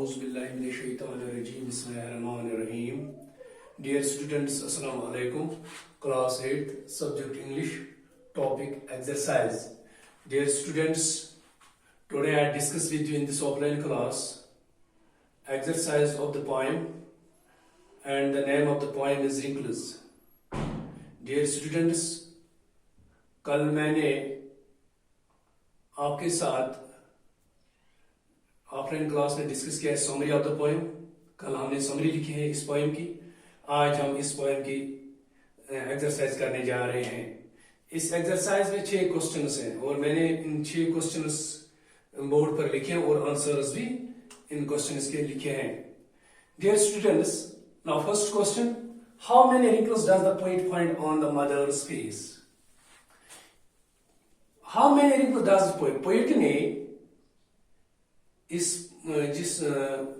Auzubillahiminash-shaytanir-rajim. Bismillahir-rahmanir-rahim. Dear students, Assalamu alaikum. Class 8, subject English, topic exercise. Dear students, today I discuss with you in this offline class exercise of the poem, and the name of the poem is Wrinkles. Dear students, कल मैंने आपके साथ offline class में discuss किया है summary of the poem. कल हमने summary लिखी है इस पोएम की। आज हम इस पोएम की एक्सरसाइज करने जा रहे हैं। इस एक्सरसाइज में 6 क्वेश्चंस हैं और मैंने इन 6 क्वेश्चंस बोर्ड पर लिखे हैं और आंसर्स भी इन क्वेश्चंस के लिखे हैं। Dear students, now first question, how many wrinkles does the poet find on the mother's face? How many wrinkles does the poet? Poet ने जिस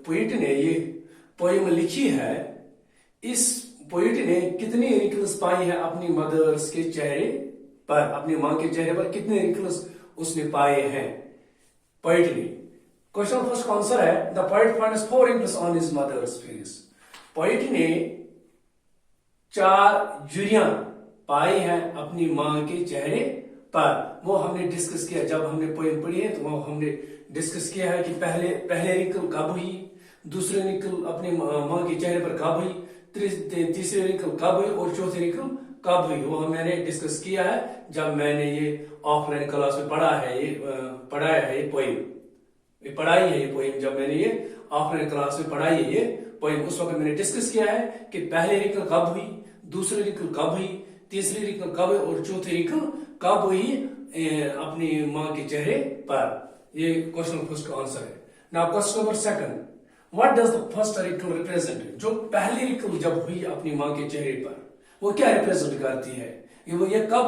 पोएट ने ये पोएम लिखी है, इस पोएट ने कितनी रिंकल्स पाई है अपनी मदर्स के चेहरे पर, अपनी मां के चेहरे पर कितने रिंकल्स उसने पाए हैं पोएट ने। क्वेश्चन फर्स्ट का आंसर है the poet finds 4 wrinkles on his mother's face. Poet ने 4 झुर्रियां पाई हैं अपनी मां के चेहरे पर। वो हमने डिस्कस किया, जब हमने पोएम पढ़ी है तो वो हमने डिस्कस किया है कि पहले रिंकल कब हुई, दूसरे रिंकल अपनी मां के चेहरे पर कब हुई, तीसरे रिंकल कब हुई और चौथे रिंकल कब हुई। वो मैंने डिस्कस किया है जब मैंने ये ऑफलाइन क्लास में पढ़ाया है ये पोएम, पढ़ाई है ये पोएम। जब मैंने ये ऑफलाइन क्लास में पढ़ाई है ये पोएम, उस वक्त मैंने डिस्कस किया है कि पहले रिंकल कब हुई, दूसरे रिंकल कब हुई, तीसरी रिंकल कब हुई और चौथे रिंकल कब हुई अपनी मां के चेहरे पर। ये क्वेश्चन फर्स्ट का आंसर है। Now question number second, what does the first wrinkle represent? जो पहली रिंकल जब हुई अपनी मां के चेहरे पर, वो क्या रिप्रेजेंट करती है? ये कब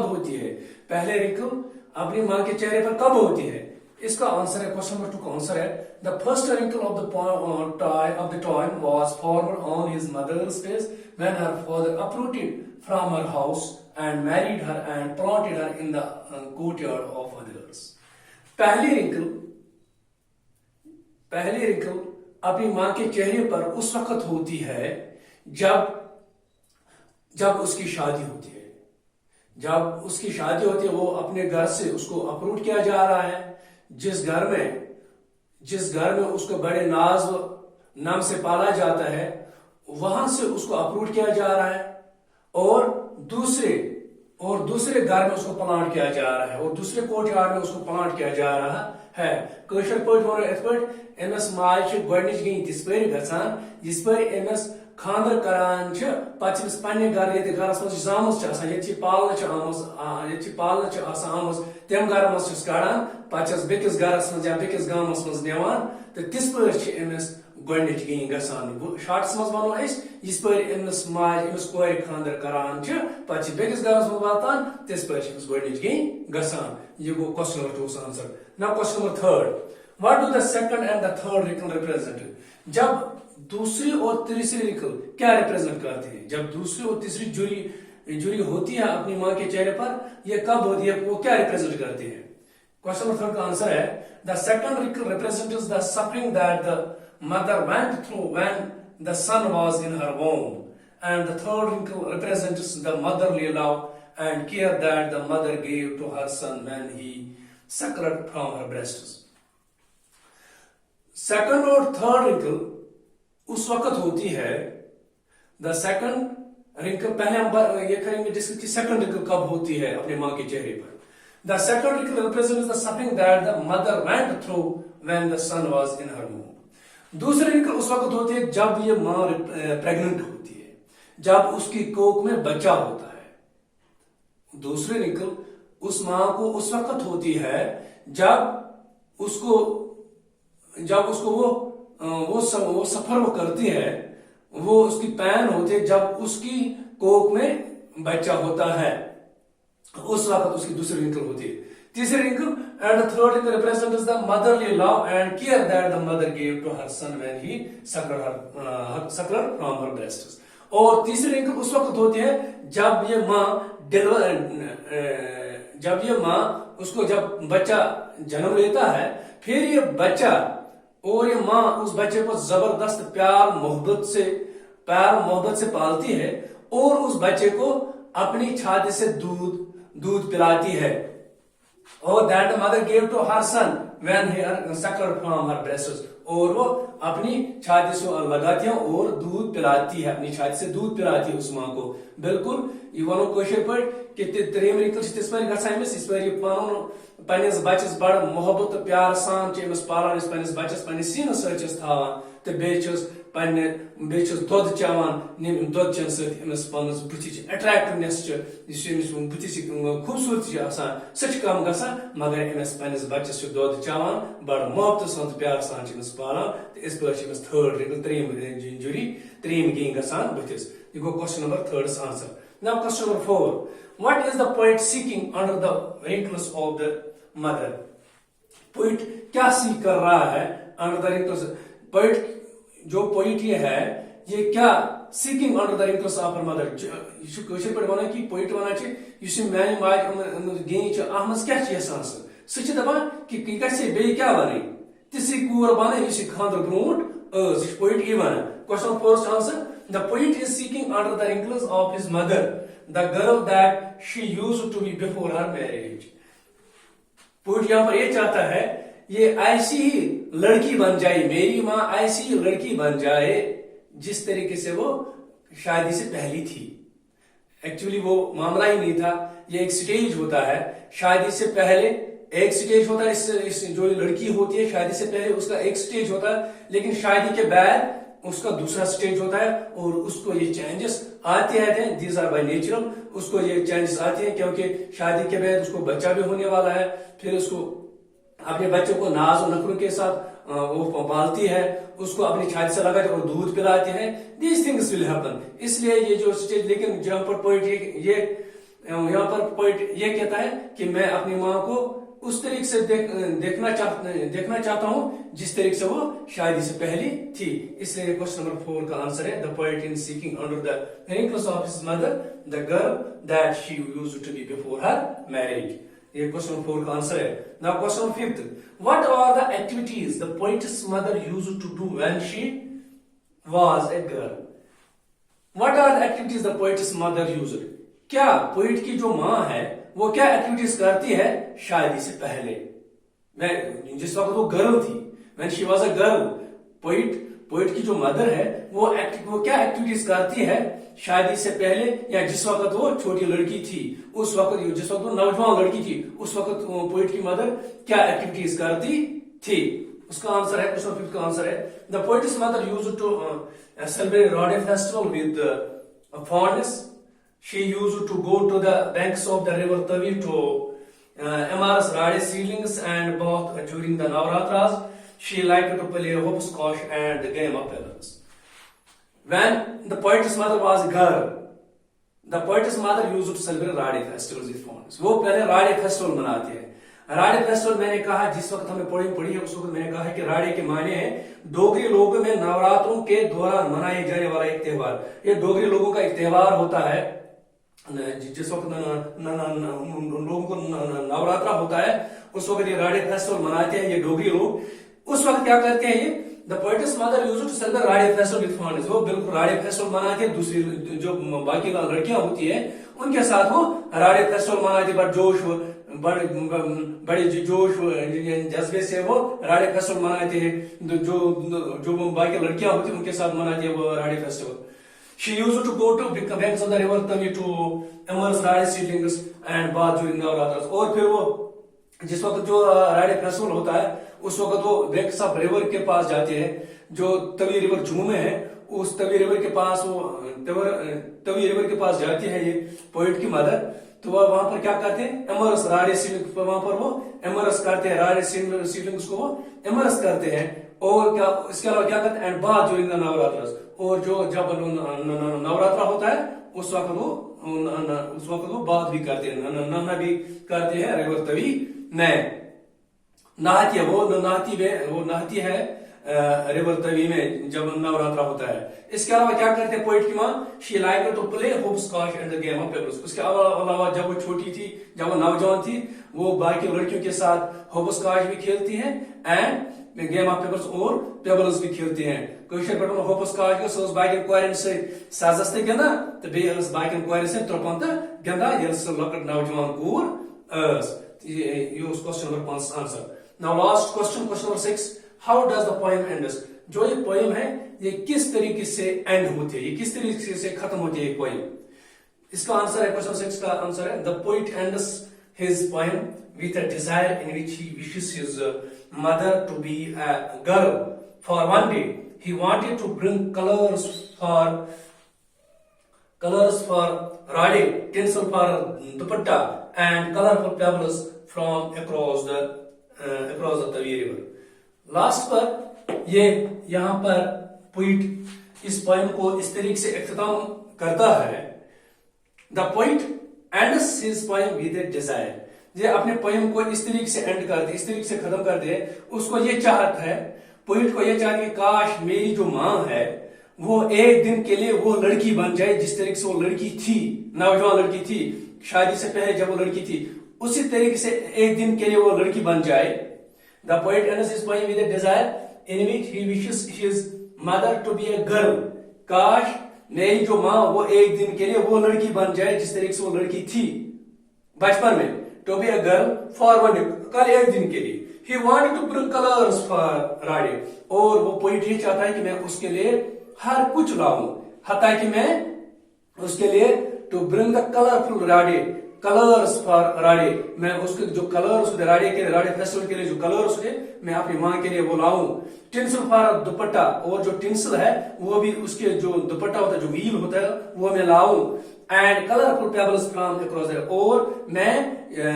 होती है? पहले रिंकल अपनी मां के चेहरे पर कब होती है? इसका आंसर है, क्वेश्चन नंबर 2 का आंसर है the first wrinkle of the time was formed on his mother's face when her father uprooted from her house and married her and planted her in the courtyard of others. पहली wrinkle अपनी मां के चेहरे पर उस वक्त होती है जब उसकी शादी होती है। जब उसकी शादी होती है, वो अपने घर से उसको अपरूट किया जा रहा है। जिस घर में उसको बड़े नाम से पाला जाता है, वहां से उसको अपरूट किया जा रहा है और दूसरे घर में उसको प्लांट किया जा रहा है और दूसरे कोर्टयार्ड में उसको प्लांट किया जा रहा है। कशर पट वो इत पे अमस माज गोडनिच गई तिस पे गसान जिस पर अमस खानदर करान पे पे घर ये गरस मज जामुस ये पालना आमस तम घर मज कड़ान पे बेकिस गरस मज या बेकिस गामस मज निवान तो तिस पे अमस गोडनिच गई गसान। शार्ट्स मज वनो इस पर अमस माज अमस कोर खानदर करान पे बेकिस गरस मज वातान तिस पे अमस गोडनिच गई गसान। ये गो क्वेश्चन नंबर 2 का answer. Now question number 3, what do the second and the third wrinkle represent? जब दूसरी और तीसरी रिंकल क्या रिप्रेजेंट करते हैं? जब दूसरी और तीसरी जुरी होती है अपनी मां के चेहरे पर, ये कब होती है, वो क्या रिप्रेजेंट करते हैं? क्वेश्चन नंबर 3 का आंसर है the second wrinkle represents the suffering that the mother went through when the son was in her womb, and the third wrinkle represents the motherly love and care that the mother gave to her son when he suckled from her breasts. Second और third wrinkle उस वक्त होती है, the second wrinkle पहले हम ये करेंगे discuss की सेकंड रिंकल कब होती है अपने मां के चेहरे पर। The second wrinkle represents the suffering that the mother went through when the son was in her womb. दूसरी रिंकल उस वक्त होती है जब ये मां प्रेग्नेंट होती है, जब उसकी कोख में बच्चा होता है। दूसरी रिंकल उस मां को उस वक्त होती है जब उसको वो सफर वो करती है, वो उसकी पैन होती है जब उसकी कोख में बच्चा होता है, उस वक्त उसकी दूसरी रिंकल होती है। तीसरी wrinkle and the third wrinkle represents the motherly love and care that the mother gave to her son when he suckled from her breasts. और तीसरी रिंकल उस वक्त होती है जब ये मां उसको जब बच्चा जन्म लेता है, फिर ये बच्चा और ये माँ उस बच्चे को जबरदस्त प्यार मोहब्बत से पालती है और उस बच्चे को अपनी छाती से दूध पिलाती है। और that the mother gave to her son when he suckled from her breasts, और वो अपनी छाती से लगाती है और दूध पिलाती है, अपनी छाती से दूध पिलाती है उस माँ को। बिल्कुल ये वनो कोशिश पर कि त्रेम रिकल इस पर गसान इस पर पन्निस बच्चस बड़ मोहब्बत प्यार सान पालान पन्निस बच्चस पन्निस सीनस थावान तो बेचस दुध चवान दुध चन समिस पन्निस बुथि अट्रैक्टिवनेस बुथि खूबसूरती सह कम गसान, मगर अमिस पन्निस बच्चस दुध चवान बड़ मोहब्बत सान प्यार सान पालान तो इस पर थर्ड रिकल त्रेम गेन गसान बुथिस। यह go question number third answer. Now question number 4. What is the poet seeking under the wrinkles of the mother? Poet क्या सीख कर रहा है under the wrinkles? Poet जो poet ये है ये क्या seeking under the wrinkles of her mother? ये क्वेश्चन पर बना कि poet बना चे इसे मैंने माइक गेन चे आहमस क्या चे सांस सच दबान कि कैसे बे क्या बने तिसी कूर बने इसे खांदर ब्रोट poet ये बना। Question first answer. The poet is seeking under the wrinkles of his mother, the girl that she used to be before her marriage. Poet यहाँ पर ये चाहता है ये ऐसी ही लड़की बन जाए, मेरी माँ ऐसी ही लड़की बन जाए जिस तरीके से वो शादी से पहली थी। एक्चुअली वो मामला ही नहीं था, ये एक स्टेज होता है शादी से पहले, एक स्टेज होता है इस जो लड़की होती है शादी से पहले उसका एक स्टेज होता है, लेकिन शादी के बाद उसका दूसरा स्टेज होता है और उसको ये चेंजेस आते रहते हैं। दीज आर बाय नेचुरल, उसको ये चेंजेस आते हैं क्योंकि शादी के बाद उसको बच्चा भी होने वाला है, फिर उसको अपने बच्चे को नाज और नखरों के साथ वो पालती है, उसको अपनी छाती से लगाती और दूध पिलाती है। These things will happen. इसलिए ये जो स्टेज, लेकिन जहाँ पर पोइट यहाँ पर पोइट ये कहता है कि मैं अपनी माँ को उस तरीके से देखना चाहता हूं जिस तरीके से वो शादी से पहले थी। इसलिए क्वेश्चन नंबर 4 का आंसर है the poet in seeking under the wrinkles of his mother the girl that she used to be before her marriage। ये क्वेश्चन 4 का आंसर है। Now question 5, what are the activities the poet's mother used to do when she was a girl? What are the activities the poet's mother used? क्या poet की जो माँ है वो क्या एक्टिविटीज करती है शादी से पहले, मैं जिस वक्त वो गर्ल थी, when she was a girl. Poet की जो मदर है वो क्या एक्टिविटीज करती है शादी से पहले या जिस वक्त वो छोटी लड़की थी, उस वक्त जिस वक्त वो नौजवान लड़की थी उस वक्त पोइट की मदर क्या एक्टिविटीज करती थी। उसका आंसर है क्वेश्चन 5 का आंसर है the poet's mother used to celebrate Rode festival with fondness. She used to go to the banks of the river Tavi to immerse rade seedlings and bath during the Navratras. She liked to play hopscotch and the game of pebbles. When the poet's mother was a girl, the poet's mother used to celebrate rade festivals with fondness. वो पहले राडे festival मनाती है। राडे festival मैंने कहा जिस वक्त हमने पढ़ी है उस वक्त मैंने कहा है कि राडे के माने हैं डोगरी लोगों में नवरात्रों के दौरान मनाए जाने वाला एक त्योहार। ये डोगरी लोगों का एक त्योहार होता है जिस वक्त लोगों को नवरात्रा होता है उस वक्त ये राडे फेस्टिवल मनाते हैं ये डोगरी लोग। उस वक्त क्या करते हैं ये the poet's mother used to celebrate राडे फेस्टिवल विद फॉन्डनेस। वो बिल्कुल राडे फेस्टिवल मनाते हैं, दूसरी जो बाकी लड़कियां होती है उनके साथ वो राडे फेस्टिवल मनाती है, बड़े जोश जज्बे से वो राडे फेस्टिवल मनाते हैं। जो बाकी लड़कियां होती है उनके साथ मनाती है वो राडे festival. She used to go to banks of the river Tavi to immerse rade seedlings and bath during Navratras। और फिर वो जिस वक्त जो राडे फेस्टिवल होता है उस वक्त वो बैंक्स ऑफ रिवर के पास जाते हैं, जो तवी रिवर जम्मू में है। उस तवी रिवर के पास वो तवी रिवर के पास जाती है ये पोइट की मदर। तो वह वहां पर क्या करते हैं इमर्स राडे सीडलिंग्स, वहां पर वो इमर्स करते हैं राडे सीडलिंग्स को वो इमर्स करते हैं। और क्या इसके अलावा क्या करते हैं एंड बाथ ड्यूरिंग द नवरात्ras। और जो जब नवरात्रा होता है उस वक्त वो बात भी करते हैं, नहाना भी करते हैं रिवर तवी में नहाती है। वो नहाती है रिवर तवी में जब नवरात्रा होता है। इसके अलावा क्या करते हैं पोइट की माँ, she like to play hopscotch and the game of pebbles. उसके अलावा जब वो छोटी थी, जब वो नौजवान थी, वो बाकी लड़कियों के साथ होपस्कॉच भी खेलती हैं एंड गेम ऑफ पेबल्स और पेबल्स भी खेलती हैं। कशर पे होपस्कॉच सो बाकी कोरन से साजस ते गिंदा तो बेस बाकी कोरन से त्रोपन तो गिंदा ये लकट नौजवान कूर ये उस question number 5 answer. Now last question, question number 6, how does the poem ends. जो ये पोएम है ये किस तरीके से एंड होती है, ये किस तरीके से खत्म होती है ये पोएम। इसका आंसर है, क्वेश्चन 6 का आंसर है, the poet ends his poem with a desire in which he wishes his mother to be a girl for one day he wanted to bring colours for riding, tinsel for dupatta, and colorful pebbles from across the Tavi river. Last पर ये यहाँ पर poet इस poem को इस तरीके से इख्तिताम करता है, the poet ends his poem with A Dzire. ये अपने पोएम को इस तरीके से एंड कर दे, इस तरीके से खत्म कर दे। उसको ये चाहत है, पोइट को ये चाहत है कि काश मेरी जो माँ है वो एक दिन के लिए वो लड़की बन जाए जिस तरीके से वो लड़की थी, नौजवान लड़की थी, शादी से पहले जब वो लड़की थी, उसी तरीके से एक दिन के लिए वो लड़की बन जाए। The poet ends his poem with a desire in which he wishes his mother to be a girl. काश मेरी जो माँ वो एक दिन के लिए वो लड़की बन जाए जिस तरीके से वो लड़की थी बचपन में, to be a girl for one day, कल एक दिन के लिए। He wanted to bring colours for riding, और वो पोइट ये चाहता है कि मैं उसके लिए हर कुछ लाऊं, हता कि मैं उसके लिए to bring the colourful Rode, colours for Rode, मैं उसके जो कलर्स राडे के राडे फेस्टिवल के लिए जो कलर्स है मैं अपनी माँ के लिए वो लाऊं। टिंसल फॉर दुपट्टा, और जो टिंसल है वो भी उसके जो दुपट्टा होता है, जो व्हील होता है वो मैं लाऊं। And colourful pebbles from across the, और मैं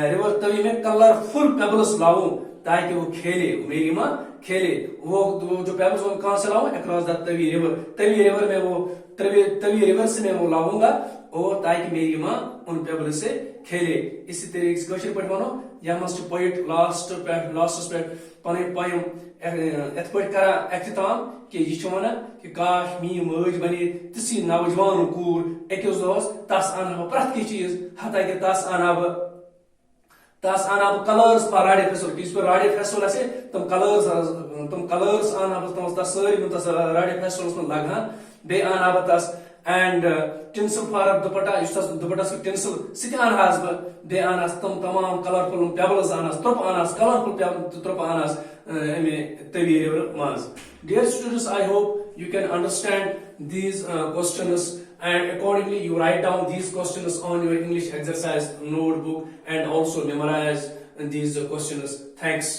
रिवर तवी में कलरफुल पेबल्स लाऊं ताकि वो खेले, मेरी माँ खेले। वो जो पेबल्स वो कहां से लाऊं, across the Tawi river, Tawi river में वो तवी रिवर से मैं वो लाऊंगा, और ताकि मेरी माँ उन पेबल्स से खेले। इसी तरीके से कशर पे वनो यह मस पोइट लास्ट पे पन पोएम एथ पे करा अख्तिताम कि यह वन कि काश मी मज बने तिसी नौजवान कूर अकिस दोस तस अन प्रथ की चीज, हता कि तस अना कलर्स फॉर राडे फेस्टिवल, इस पर राडे फेस्टिवल से तुम कलर्स आना बस तस सारी तस राडे फेस्टिवल में लगान, बे आना तस एंड टिंसल फॉर दुपट्टा, इस दुपट्टा से टिंसल सित आनहास बे आनास तुम तमाम कलरफुल पेबल्स आनास, त्रुप आनास कलरफुल त्रुप आनास तवी रिवर मज। Dear students, I hope you can understand these questions, and accordingly you write down these questions on your English exercise notebook and also memorize these questions. Thanks.